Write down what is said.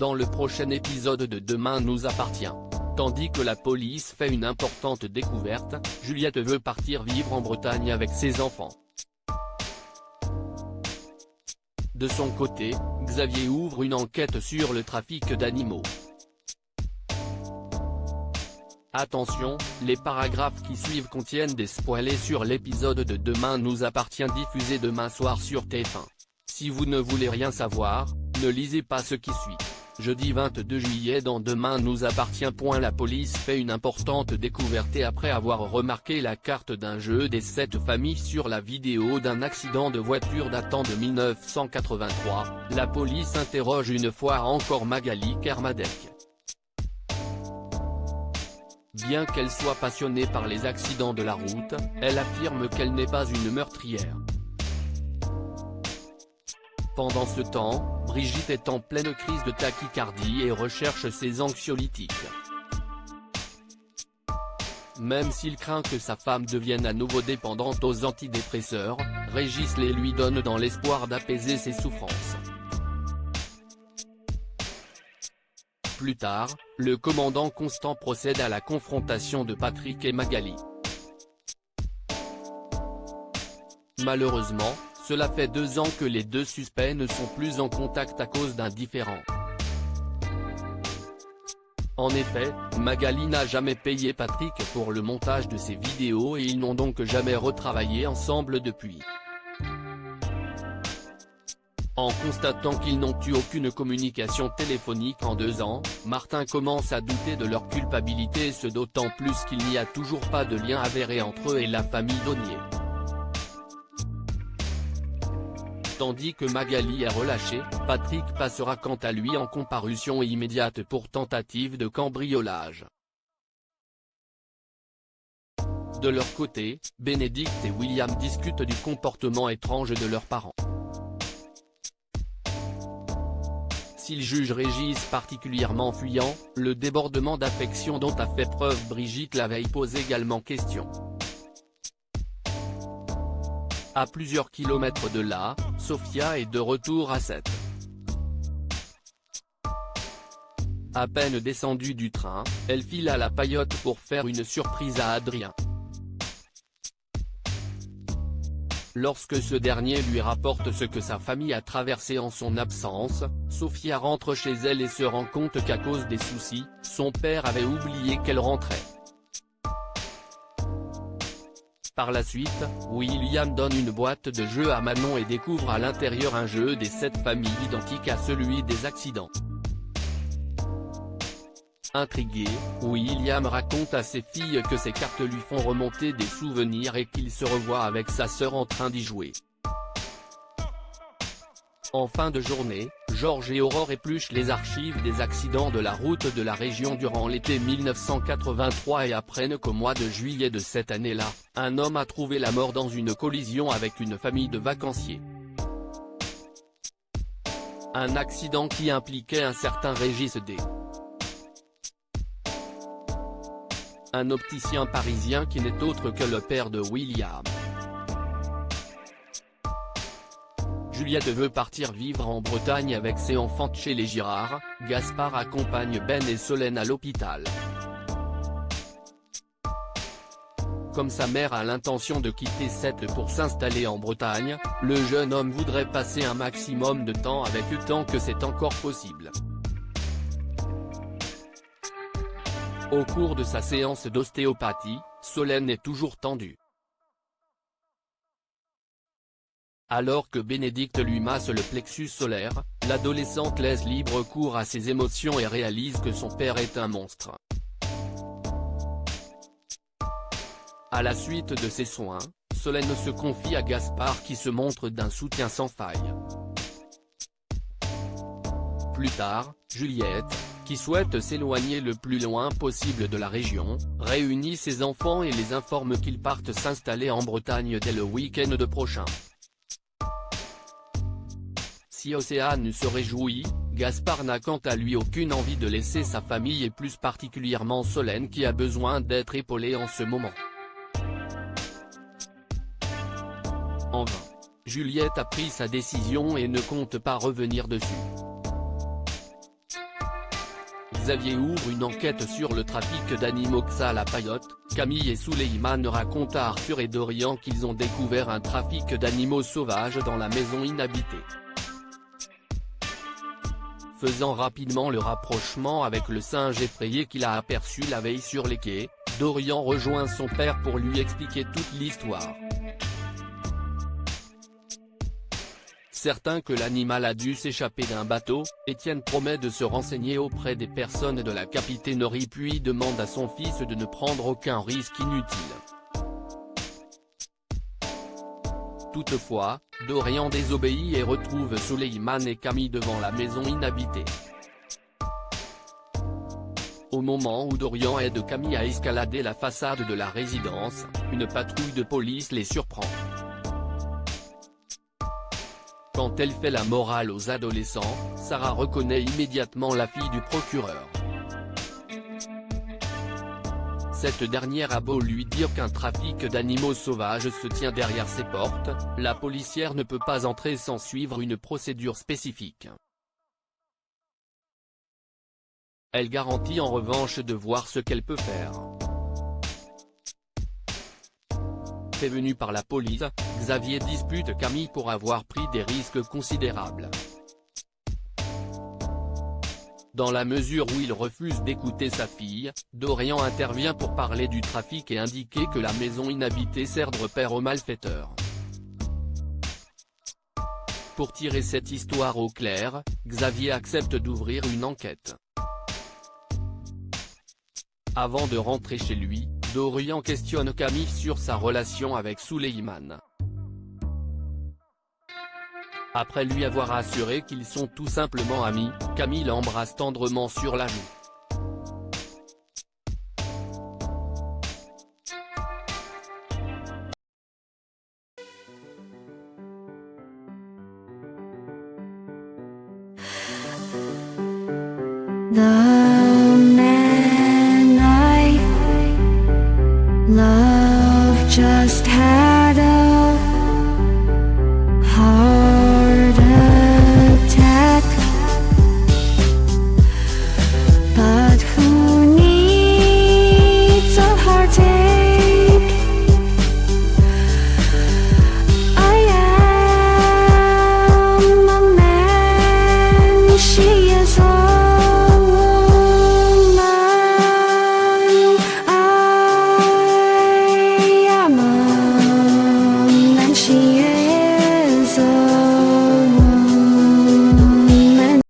dans le prochain épisode de Demain nous appartient. Tandis que la police fait une importante découverte, Juliette veut partir vivre en Bretagne avec ses enfants. De son côté, Xavier ouvre une enquête sur le trafic d'animaux. Attention, les paragraphes qui suivent contiennent des spoilers sur l'épisode de Demain nous appartient diffusé demain soir sur TF1. Si vous ne voulez rien savoir, ne lisez pas ce qui suit. Jeudi 22 juillet dans Demain nous appartient. La police fait une importante découverte et après avoir remarqué la carte d'un jeu des 7 familles sur la vidéo d'un accident de voiture datant de 1983, la police interroge une fois encore Magali Kermadec. Bien qu'elle soit passionnée par les accidents de la route, elle affirme qu'elle n'est pas une meurtrière. Pendant ce temps, Brigitte est en pleine crise de tachycardie et recherche ses anxiolytiques. Même s'il craint que sa femme devienne à nouveau dépendante aux antidépresseurs, Régis les lui donne dans l'espoir d'apaiser ses souffrances. Plus tard, le commandant Constant procède à la confrontation de Patrick et Magali. Malheureusement, cela fait 2 ans que les deux suspects ne sont plus en contact à cause d'un différend. En effet, Magali n'a jamais payé Patrick pour le montage de ses vidéos et ils n'ont donc jamais retravaillé ensemble depuis. En constatant qu'ils n'ont eu aucune communication téléphonique en 2 ans, Martin commence à douter de leur culpabilité, ce d'autant plus qu'il n'y a toujours pas de lien avéré entre eux et la famille Daunier. Tandis que Magali est relâchée, Patrick passera quant à lui en comparution immédiate pour tentative de cambriolage. De leur côté, Bénédicte et William discutent du comportement étrange de leurs parents. S'ils jugent Régis particulièrement fuyant, le débordement d'affection dont a fait preuve Brigitte la veille pose également question. À plusieurs kilomètres de là, Sophia est de retour à Sète. À peine descendue du train, elle file à la paillote pour faire une surprise à Adrien. Lorsque ce dernier lui rapporte ce que sa famille a traversé en son absence, Sophia rentre chez elle et se rend compte qu'à cause des soucis, son père avait oublié qu'elle rentrait. Par la suite, William donne une boîte de jeux à Manon et découvre à l'intérieur un jeu des 7 familles identique à celui des accidents. Intrigué, William raconte à ses filles que ces cartes lui font remonter des souvenirs et qu'il se revoit avec sa sœur en train d'y jouer. En fin de journée, Georges et Aurore épluchent les archives des accidents de la route de la région durant l'été 1983 et apprennent qu'au mois de juillet de cette année-là, un homme a trouvé la mort dans une collision avec une famille de vacanciers. Un accident qui impliquait un certain Régis D. Un opticien parisien qui n'est autre que le père de William. Juliette veut partir vivre en Bretagne avec ses enfants chez les Girard, Gaspard accompagne Ben et Solène à l'hôpital. Comme sa mère a l'intention de quitter Sète pour s'installer en Bretagne, le jeune homme voudrait passer un maximum de temps avec eux tant que c'est encore possible. Au cours de sa séance d'ostéopathie, Solène est toujours tendue. Alors que Bénédicte lui masse le plexus solaire, l'adolescente laisse libre cours à ses émotions et réalise que son père est un monstre. À la suite de ces soins, Solène se confie à Gaspard qui se montre d'un soutien sans faille. Plus tard, Juliette, qui souhaite s'éloigner le plus loin possible de la région, réunit ses enfants et les informe qu'ils partent s'installer en Bretagne dès le week-end de prochain. Si Océane se réjouit, Gaspard n'a quant à lui aucune envie de laisser sa famille et plus particulièrement Solène qui a besoin d'être épaulée en ce moment. En vain. Juliette a pris sa décision et ne compte pas revenir dessus. Xavier ouvre une enquête sur le trafic d'animaux Xalapayotte. Camille et Souleyman racontent à Arthur et Dorian qu'ils ont découvert un trafic d'animaux sauvages dans la maison inhabitée. Faisant rapidement le rapprochement avec le singe effrayé qu'il a aperçu la veille sur les quais, Dorian rejoint son père pour lui expliquer toute l'histoire. Certain que l'animal a dû s'échapper d'un bateau, Étienne promet de se renseigner auprès des personnes de la capitainerie puis demande à son fils de ne prendre aucun risque inutile. Toutefois, Dorian désobéit et retrouve Souleyman et Camille devant la maison inhabitée. Au moment où Dorian aide Camille à escalader la façade de la résidence, une patrouille de police les surprend. Quand elle fait la morale aux adolescents, Sarah reconnaît immédiatement la fille du procureur. Cette dernière a beau lui dire qu'un trafic d'animaux sauvages se tient derrière ses portes, la policière ne peut pas entrer sans suivre une procédure spécifique. Elle garantit en revanche de voir ce qu'elle peut faire. Prévenu par la police, Xavier dispute Camille pour avoir pris des risques considérables. Dans la mesure où il refuse d'écouter sa fille, Dorian intervient pour parler du trafic et indiquer que la maison inhabitée sert de repère aux malfaiteurs. Pour tirer cette histoire au clair, Xavier accepte d'ouvrir une enquête. Avant de rentrer chez lui, Dorian questionne Camille sur sa relation avec Souleyman. Après lui avoir assuré qu'ils sont tout simplement amis, Camille l'embrasse tendrement sur la joue. The man I love just had